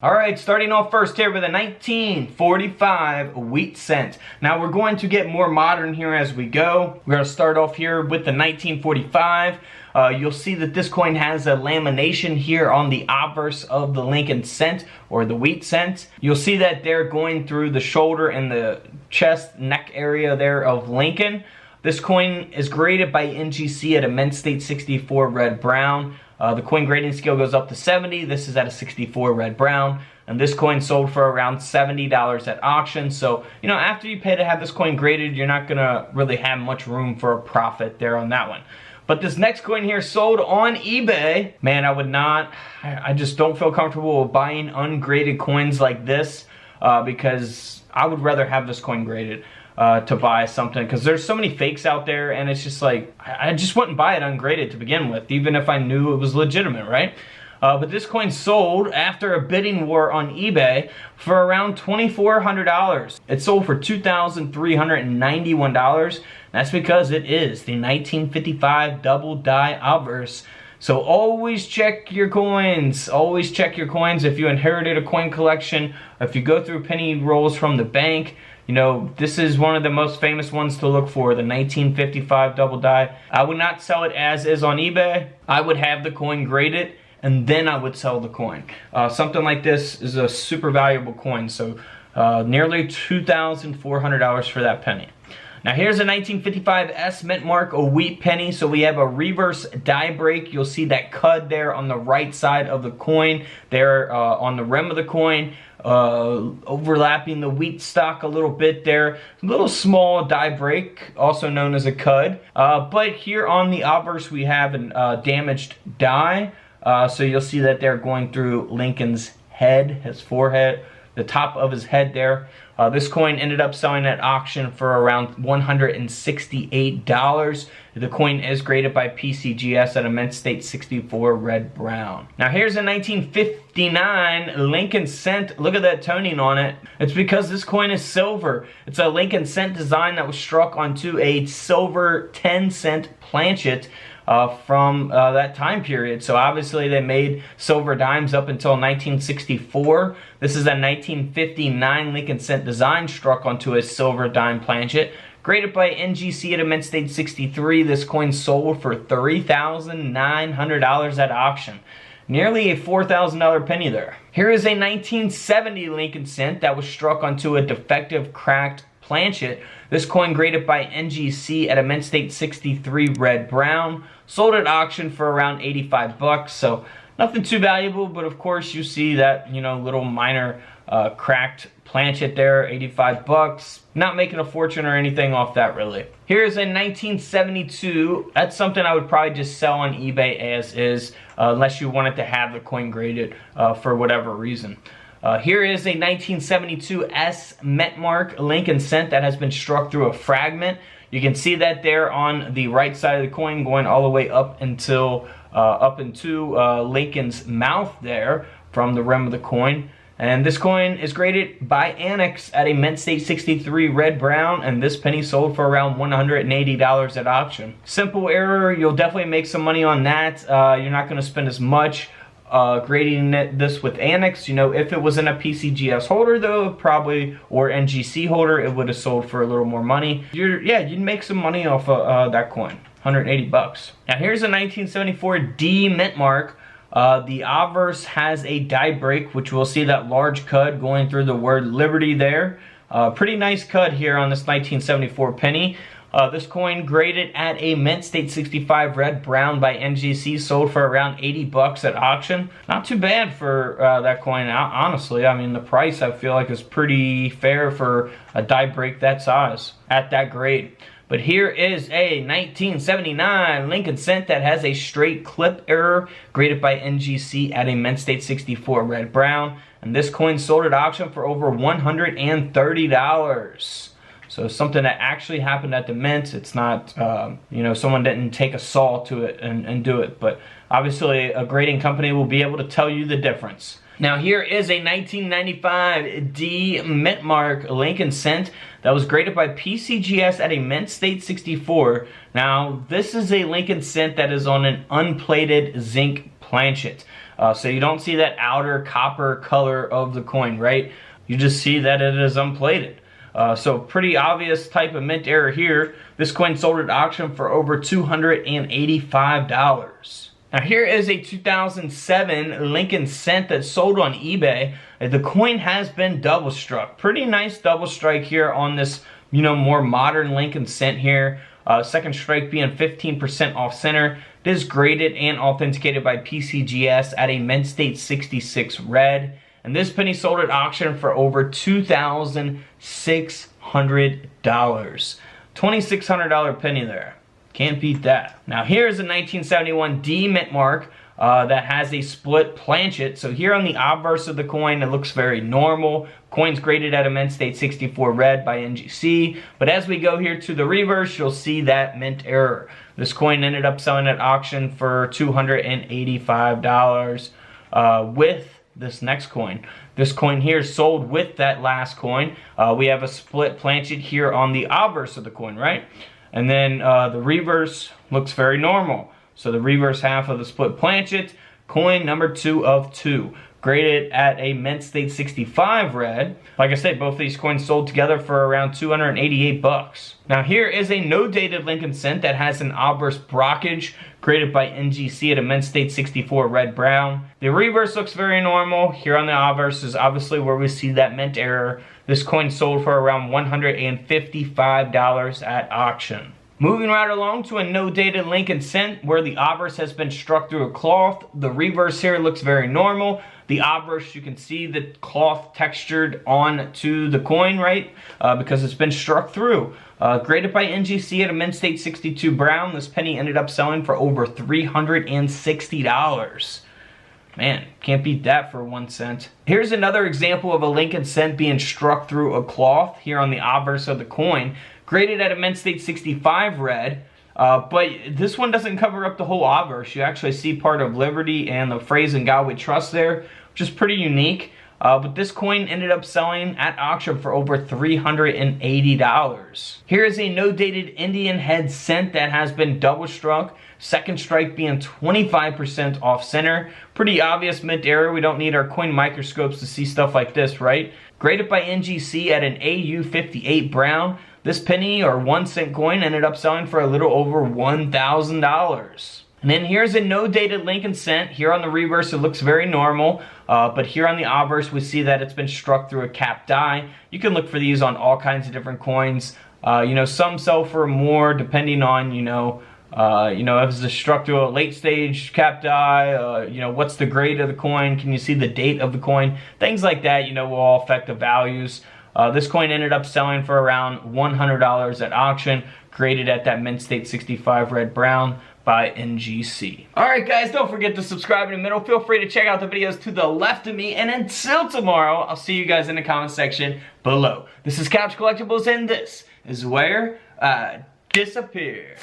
Alright, starting off first here with a 1945 wheat cent. Now we're going to get more modern here as we go. We're going to start off here with the 1945. You'll see that this coin has a lamination here on the obverse of the Lincoln cent or the wheat cent. You'll see that they're going through the shoulder and the chest, neck area there of Lincoln. This coin is graded by NGC at a Mint State 64 red brown. The coin grading scale goes up to 70. This is at a 64 red brown. And this coin sold for around $70 at auction. So, you know, after you pay to have this coin graded, you're not going to really have much room for a profit there on that one. But this next coin here sold on eBay. Man, I just don't feel comfortable with buying ungraded coins like this because I would rather have this coin graded. To buy something, because there's so many fakes out there, and it's just like I just wouldn't buy it ungraded to begin with, even if I knew it was legitimate, right? But this coin sold after a bidding war on eBay for around $2,400. It sold for $2,391. That's because it is the 1955 double die obverse. So always check your coins. Always check your coins. If you inherited a coin collection, if you go through penny rolls from the bank, you know, this is one of the most famous ones to look for, the 1955 double die. I would not sell it as is on eBay. I would have the coin graded, and then I would sell the coin. Something like this is a super valuable coin, so nearly $2,400 for that penny. Now here's a 1955 S Mint Mark, a wheat penny. So we have a reverse die break. You'll see that cud there on the right side of the coin, there on the rim of the coin, overlapping the wheat stock a little bit there. A little small die break, also known as a cud. But here on the obverse we have a damaged die. So you'll see that they're going through Lincoln's head, his forehead, the top of his head there. This coin ended up selling at auction for around $168. The coin is graded by PCGS at a Mint State 64 red brown. Now here's a 1959 Lincoln cent. Look at that toning on it. It's because this coin is silver. It's a Lincoln cent design that was struck onto a silver 10-cent planchet from that time period. So obviously they made silver dimes up until 1964. This is a 1959 Lincoln cent design struck onto a silver dime planchet. Graded by NGC at a Mint State 63. This coin sold for $3,900 at auction. Nearly a $4,000 penny there. Here is a 1970 Lincoln cent that was struck onto a defective cracked planchet. This coin graded by NGC at a Mint State 63 red brown. Sold at auction for around 85 bucks. So nothing too valuable, but of course you see that, you know, little minor cracked planchet there, 85 bucks. Not making a fortune or anything off that really. Here's a 1972. That's something I would probably just sell on eBay as is, unless you wanted to have the coin graded for whatever reason. Here is a 1972 S Mint Mark Lincoln cent that has been struck through a fragment. You can see that there on the right side of the coin, going all the way up until up into Lincoln's mouth there from the rim of the coin. And this coin is graded by Annex at a Mint State 63 red brown, and this penny sold for around $180 at auction. Simple error, you'll definitely make some money on that. You're not going to spend as much grading this with Annex. You know, if it was in a PCGS holder though, probably, or NGC holder, it would have sold for a little more money. You'd make some money off of that coin, 180 bucks. Now here's a 1974 D Mint Mark. The obverse has a die break, which we'll see that large cud going through the word Liberty there. Pretty nice cud here on this 1974 penny. This coin graded at a Mint State 65 red brown by NGC, sold for around 80 bucks at auction. Not too bad for that coin, honestly. I mean, the price I feel like is pretty fair for a die break that size at that grade. But here is a 1979 Lincoln cent that has a straight clip error, graded by NGC at a Mint State 64 red brown. And this coin sold at auction for over $130. So something that actually happened at the Mint. It's not, you know, someone didn't take a saw to it and do it. But obviously a grading company will be able to tell you the difference. Now here is a 1995 D Mint Mark Lincoln cent that was graded by PCGS at a Mint State 64. Now this is a Lincoln cent that is on an unplated zinc planchet. So you don't see that outer copper color of the coin, right? You just see that it is unplated. So pretty obvious type of mint error here. This coin sold at auction for over $285. Now here is a 2007 Lincoln cent that sold on eBay. The coin has been double struck. Pretty nice double strike here on this, more modern Lincoln cent here. Second strike being 15% off center. It is graded and authenticated by PCGS at a mint state 66 red. And this penny sold at auction for over $2,600. $2,600 penny there. Can't beat that. Now here's a 1971 D mint mark that has a split planchet. So here on the obverse of the coin, it looks very normal. Coin's graded at a mint state 64 red by NGC. But as we go here to the reverse, you'll see that mint error. This coin ended up selling at auction for $285 with this next coin. This coin here sold with that last coin. We have a split planchet here on the obverse of the coin, right? And then the reverse looks very normal. So the reverse half of the split planchet, coin number 2 of 2. Graded at a mint state 65 red. Like I said, both of these coins sold together for around $288. Now here is a no-dated Lincoln cent that has an obverse brockage, graded by NGC at a mint state 64 red brown. The reverse looks very normal. Here on the obverse is obviously where we see that mint error. This coin sold for around $155 at auction. Moving right along to a no-dated Lincoln cent where the obverse has been struck through a cloth. The reverse here looks very normal. The obverse, you can see the cloth textured onto the coin, right? Because it's been struck through. Graded by NGC at a mint state 62 brown. This penny ended up selling for over $360. Man, can't beat that for 1 cent. Here's another example of a Lincoln cent being struck through a cloth here on the obverse of the coin. Graded at a mint state 65 red. But this one doesn't cover up the whole obverse. You actually see part of Liberty and the phrase "In God We Trust" there, which is pretty unique. But this coin ended up selling at auction for over $380. Here is a no-dated Indian head cent that has been double struck. Second strike being 25% off center. Pretty obvious mint error. We don't need our coin microscopes to see stuff like this, right? Graded by NGC at an AU 58 brown. This penny or 1 cent coin ended up selling for a little over $1,000. And then here's a no-dated Lincoln cent. Here on the reverse, it looks very normal. But here on the obverse, we see that it's been struck through a capped die. You can look for these on all kinds of different coins. Some sell for more depending on, if it's struck through a late stage capped die, what's the grade of the coin? Can you see the date of the coin? Things like that, will all affect the values. This coin ended up selling for around $100 at auction, graded at that mint state 65 red brown by NGC. Alright guys, don't forget to subscribe in the middle. Feel free to check out the videos to the left of me. And until tomorrow, I'll see you guys in the comment section below. This is Couch Collectibles, and this is where I disappear.